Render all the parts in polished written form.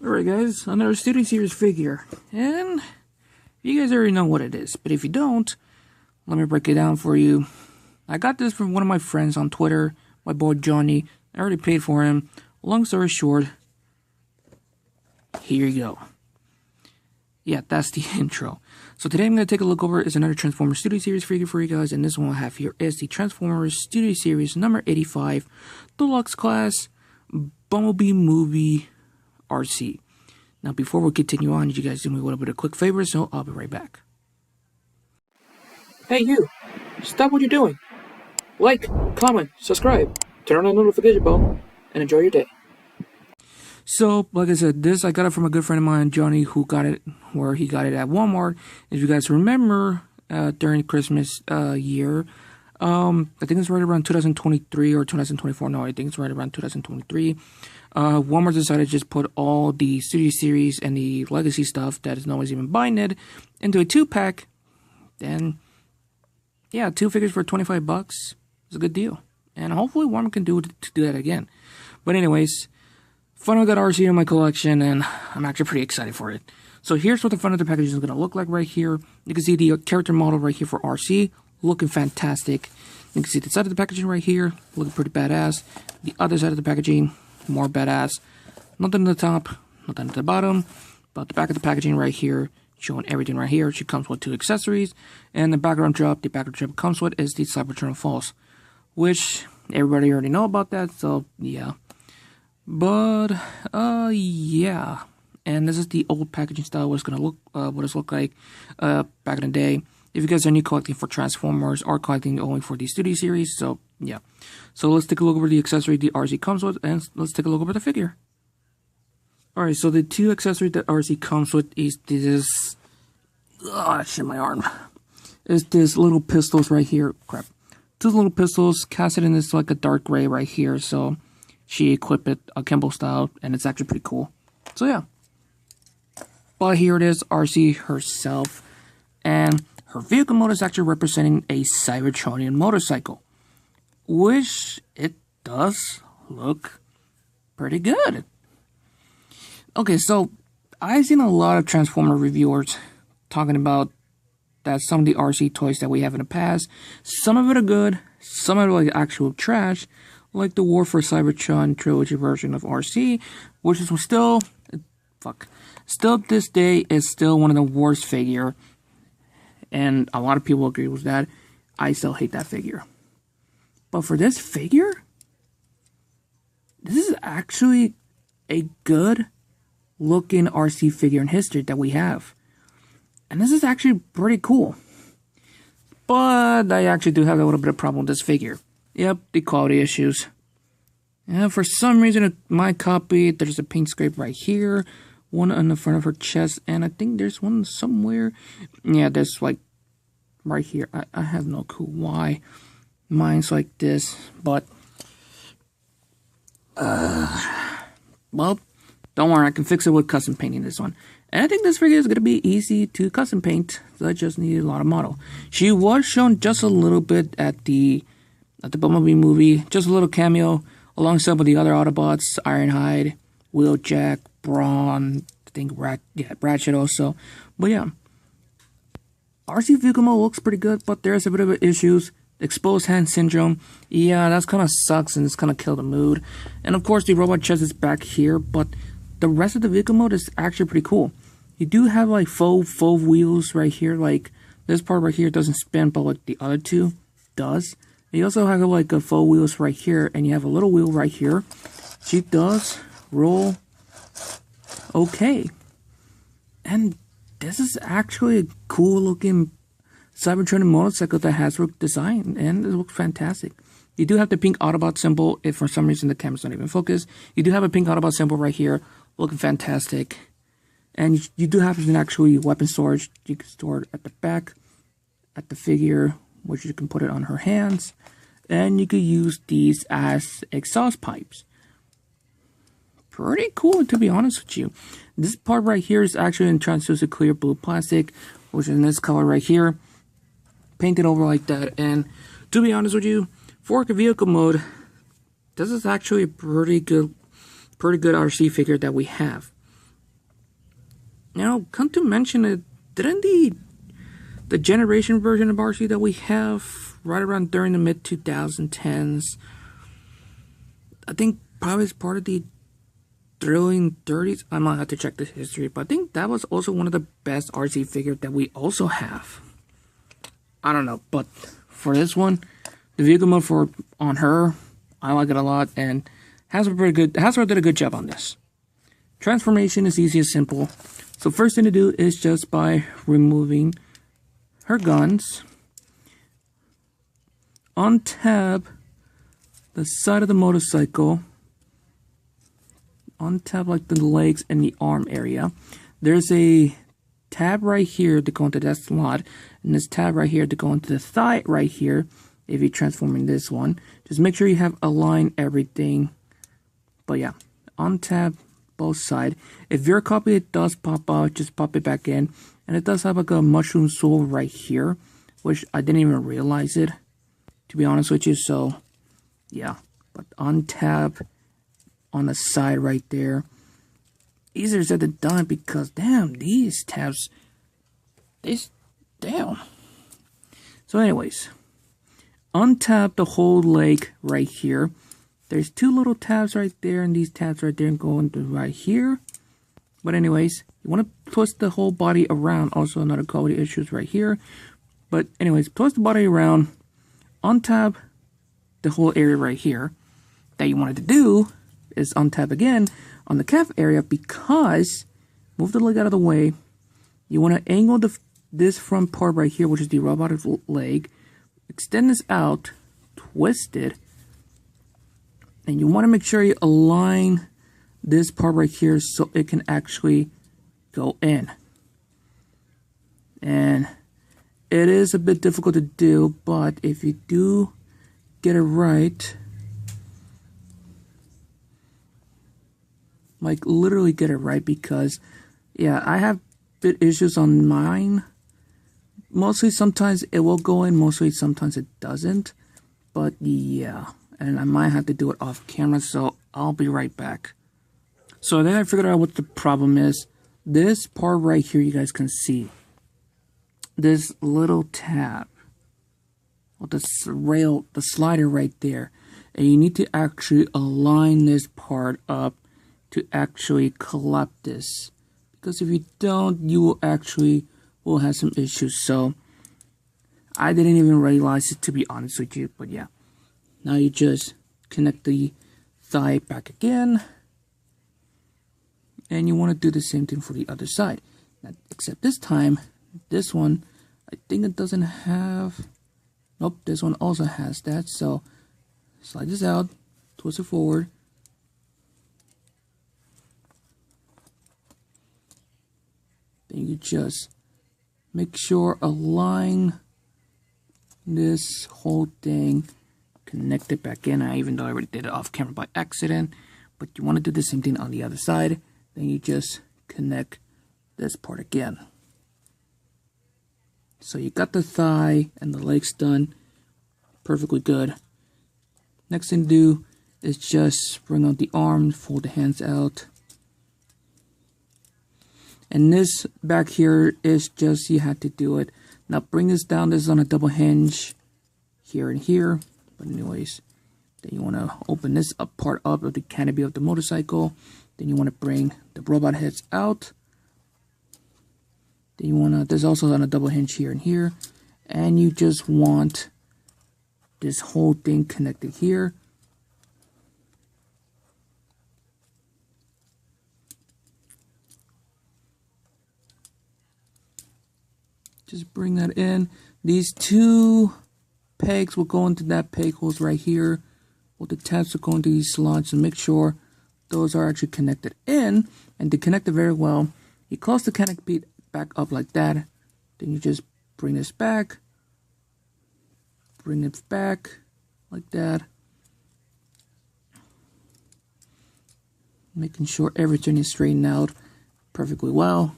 Alright guys, another Studio Series figure, and you guys already know what it is, but if you don't, let me break it down for you. I got this from one of my friends on Twitter, my boy Johnny. I already paid for him. Long story short, here you go. Yeah, that's the intro. So today I'm going to take a look over is another Transformers Studio Series figure for you guys, and this one I have here is the Transformers Studio Series number 85 Deluxe Class Bumblebee Movie Arcee. Now before we continue on, you guys do me a little bit of quick favor, so I'll be right back. Hey you! Stop what you're doing! Like, comment, subscribe, turn on the notification bell, and enjoy your day. So, like I said, I got it from a good friend of mine, Johnny, who got it, where he got it at Walmart. If you guys remember, during Christmas year, I think it's right around 2023 or 2024. No, I think it's right around 2023. Walmart decided to just put all the Studio Series and the Legacy stuff that is no one's even buying it into a 2-pack. Then, yeah, 2 figures for $25 is a good deal. And hopefully Walmart can do that again. But anyways, finally got Arcee in my collection, and I'm actually pretty excited for it. So here's what the front of the package is going to look like right here. You can see the character model right here for Arcee, looking fantastic. You can see the side of the packaging right here, looking pretty badass. The other side of the packaging, more badass. Nothing at the top, nothing at the bottom, but the back of the packaging right here, showing everything right here. She comes with 2 accessories, and the background drop comes with is the Cybertron Falls, which everybody already know about that, so yeah. But yeah, and this is the old packaging style. What it's look like back in the day. If you guys are new collecting for Transformers or collecting only for the Studio Series, so yeah. So let's take a look over the accessory the Arcee comes with, and let's take a look over the figure. Alright, so the 2 accessories that Arcee comes with is this. Oh shit, my arm. Is this little pistols right here. Crap. 2 little pistols casted in this like a dark gray right here, so she equipped it akimbo style, and it's actually pretty cool. So yeah. But here it is, Arcee herself, and her vehicle mode is actually representing a Cybertronian motorcycle, which it does look pretty good. Okay, so I've seen a lot of Transformer reviewers talking about that some of the Arcee toys that we have in the past, some of it are good, some of it are like actual trash, like the War for Cybertron trilogy version of Arcee, which is still this day is still one of the worst figure, and a lot of people agree with that. I still hate that figure. But for this figure, this is actually a good looking Arcee figure in history that we have. And this is actually pretty cool. But I actually do have a little bit of problem with this figure. Yep, the quality issues. And for some reason, my copy, there's a paint scrape right here. One on the front of her chest. And I think there's one somewhere. Yeah, there's like right here. I have no clue why mine's like this. But, well, don't worry. I can fix it with custom painting this one. And I think this figure is going to be easy to custom paint. So I just need a lot of model. She was shown just a little bit at the Bumblebee movie. Just a little cameo alongside with the other Autobots. Ironhide, Wheeljack, Brawn, I think Ratchet also. But yeah. Arcee vehicle mode looks pretty good, but there's a bit of issues. Exposed hand syndrome. Yeah, that's kind of sucks and it's kind of killed the mood. And of course the robot chest is back here, but the rest of the vehicle mode is actually pretty cool. You do have like faux wheels right here. Like this part right here doesn't spin, but like the other 2 does. You also have like a faux wheels right here, and you have a little wheel right here. She does roll okay. And this is actually a cool looking Cybertronian motorcycle that has design, and it looks fantastic. You do have the pink Autobot symbol if for some reason the camera's not even focused. You do have a pink Autobot symbol right here, looking fantastic. And you do have an actual weapon storage. You can store it at the back, at the figure, which you can put it on her hands. And you could use these as exhaust pipes. Pretty cool, to be honest with you. This part right here is actually in translucent clear blue plastic, which is in this color right here. Painted over like that. And to be honest with you, for the vehicle mode, this is actually a pretty good Arcee figure that we have. Now, come to mention it, didn't the generation version of Arcee that we have right around during the mid 2010s, I think probably as part of the thrilling 30s. I might have to check the history, but I think that was also one of the best Arcee figures that we also have. I don't know, but for this one, the vehicle mode on her, I like it a lot, and Hasbro did a good job on this. Transformation is easy and simple. So first thing to do is just by removing her guns, untap the side of the motorcycle, untap like the legs and the arm area. There's a tab right here to go into that slot, and this tab right here to go into the thigh right here. If you're transforming this one, just make sure you have aligned everything. But yeah, untap both sides. If your copy it does pop out, just pop it back in, and it does have like a mushroom soul right here, which I didn't even realize it, to be honest with you. So yeah, but untap on the side right there. Easier said than done, because damn, these tabs, damn. So anyways, untap the whole leg right here. There's two little tabs right there, and these tabs right there going to right here. But anyways, you want to twist the whole body around. Also another quality issues right here. But anyways, twist the body around, untap the whole area right here. That you wanted to do is untap again on the calf area, because move the leg out of the way. You want to angle this front part right here, which is the robotic leg. Extend this out, twist it, and you want to make sure you align this part right here so it can actually go in. And it is a bit difficult to do, but if you do get it right, like literally get it right, because yeah, I have bit issues on mine. Mostly sometimes it will go in, mostly sometimes it doesn't. But yeah, and I might have to do it off camera, so I'll be right back. So then I figured out what the problem is. This part right here, you guys can see this little tab, or this rail, the slider right there, and you need to actually align this part up to actually collapse this, because if you don't, you will have some issues. So I didn't even realize it, to be honest with you. But yeah, now you just connect the thigh back again, and you want to do the same thing for the other side. Now, except this time, this one, I think it doesn't have, nope, this one also has that. So slide this out, twist it forward, then you just make sure align this whole thing, connect it back in. Even though I already did it off camera by accident, but you want to do the same thing on the other side. Then you just connect this part again. So you got the thigh and the legs done perfectly good. Next thing to do is just bring out the arms, fold the hands out. And this back here is just, you had to do it. Now bring this down. This is on a double hinge here and here. But anyways, then you want to open this up part up of the canopy of the motorcycle. Then you want to bring the robot heads out. Then you want to, there's also on a double hinge here and here. And you just want this whole thing connected here. Just bring that in. These two pegs will go into that peg holes right here. Well, the tabs will go into these slots, and make sure those are actually connected in. And to connect it very well, you close the canopy back up like that. Then you just bring this back. Bring it back like that. Making sure everything is straightened out perfectly well.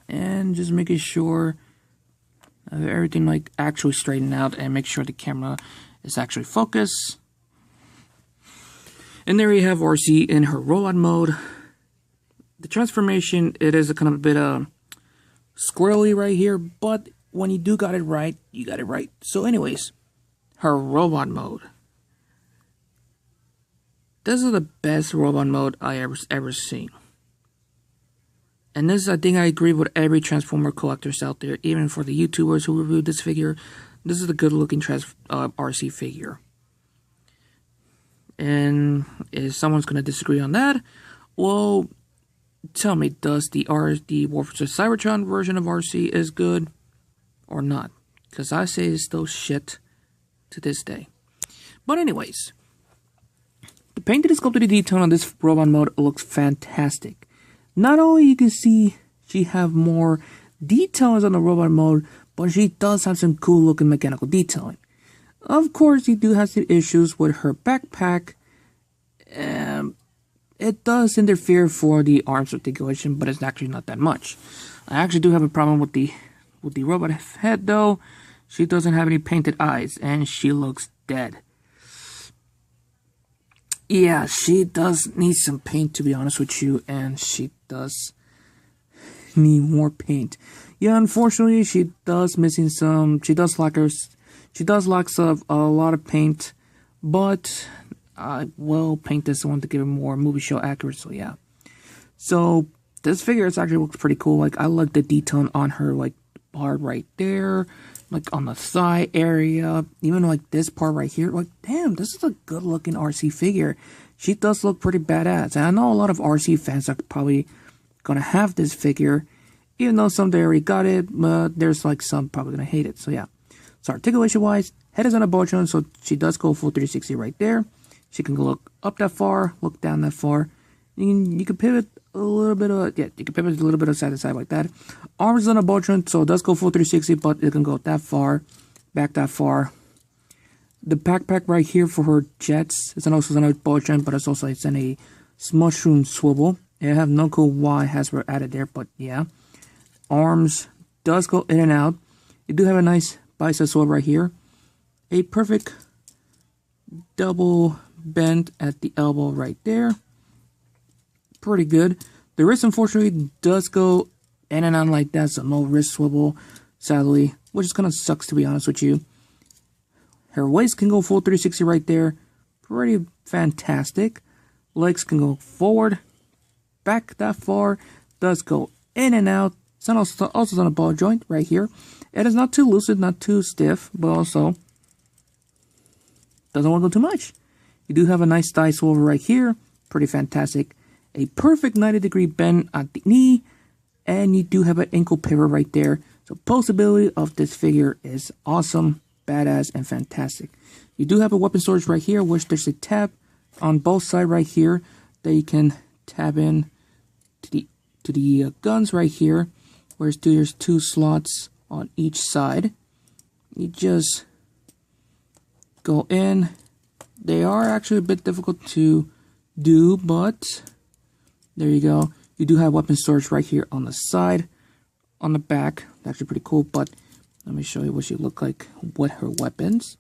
And just making sure everything like actually straightened out, and make sure the camera is actually focused. And there you have Arcee in her robot mode. The transformation, it is a kind of a bit squirrely right here, but when you do got it right, you got it right. So anyways, her robot mode. This is the best robot mode I ever seen. And this is, I think I agree with every Transformer collectors out there, even for the YouTubers who reviewed this figure. This is a good looking Arcee figure. And if someone's going to disagree on that, well, tell me, does the War vs. Cybertron version of Arcee is good or not? Because I say it's still shit to this day. But anyways, the painted and sculpted detail on this robot mode looks fantastic. Not only you can see she have more details on the robot mode, but she does have some cool looking mechanical detailing. Of course, you do have some issues with her backpack. It does interfere for the arms articulation, but it's actually not that much. I actually do have a problem with the robot head though. She doesn't have any painted eyes, and she looks dead. Yeah, she does need some paint, to be honest with you, and she does need more paint. Yeah, unfortunately, she does missing some. She does lack a lot of paint, but I will paint this one to give it more movie show accurate. So yeah, so this figure actually looks pretty cool. Like, I like the detail on her, like part right there, like on the thigh area, even like this part right here. Like, damn, this is a good looking Arcee figure. She does look pretty badass, and I know a lot of Arcee fans are probably gonna have this figure, even though some they already got it, but there's like some probably gonna hate it. So yeah, so articulation wise, head is on a ball joint, so she does go full 360 right there. She can look up that far, look down that far. You can pivot a little bit of, yeah, you can pivot a little bit of side to side like that. Arms is on a ball joint, so it does go full 360, but it can go that far, back that far. The backpack right here for her jets is also on a ball joint, but it's in a mushroom swivel. I have no clue why Hasbro added there, but yeah. Arms does go in and out. You do have a nice bicep swivel right here. A perfect double bend at the elbow right there. Pretty good. The wrist unfortunately does go in and out like that, so no wrist swivel, sadly, which is kind of sucks, to be honest with you. Her waist can go full 360 right there. Pretty fantastic. Legs can go forward, back that far. Does go in and out. It's also on a ball joint right here. It is not too loose, not too stiff, but also doesn't want to go too much. You do have a nice thigh swivel right here. Pretty fantastic. A perfect 90-degree bend at the knee. And you do have an ankle pivot right there. So posability of this figure is awesome, badass, and fantastic. You do have a weapon storage right here, which there's a tab on both sides right here that you can tab in to the guns right here. Whereas there's two slots on each side. You just go in. They are actually a bit difficult to do, but there you go. You do have weapon storage right here on the side, on the back. Actually pretty cool, but let me show you what she look like with her weapons.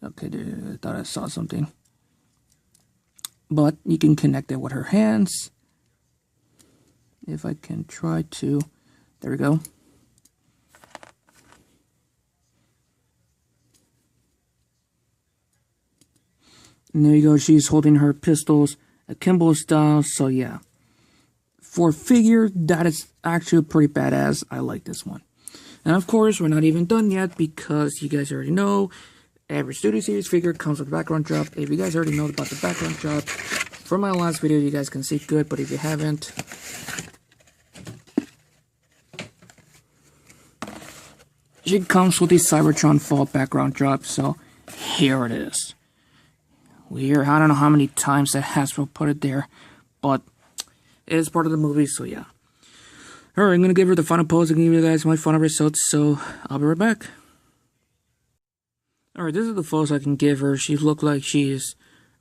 Okay, I thought I saw something. But you can connect it with her hands. If I can try to, there we go. And there you go, she's holding her pistols akimbo style, so yeah. For a figure, that is actually pretty badass. I like this one. And of course, we're not even done yet, because you guys already know, every Studio Series figure comes with a background drop. If you guys already know about the background drop, from my last video, you guys can see good, but if you haven't, it comes with the Cybertron Fall background drop, so here it is. I don't know how many times that Hasbro put it there, but it is part of the movie, so yeah. Alright, I'm going to give her the final pose and give you guys my final results, so I'll be right back. Alright, this is the pose I can give her. She looked like she is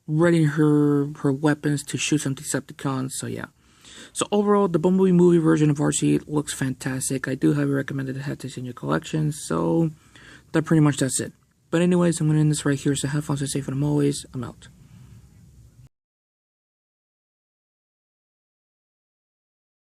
readying her weapons to shoot some Decepticons, so yeah. So overall, the Bumblebee movie version of Arcee looks fantastic. I do highly recommend it to have this in your collection, so that's it. But anyways, I'm going to end this right here, so have fun, stay safe, and I'm out.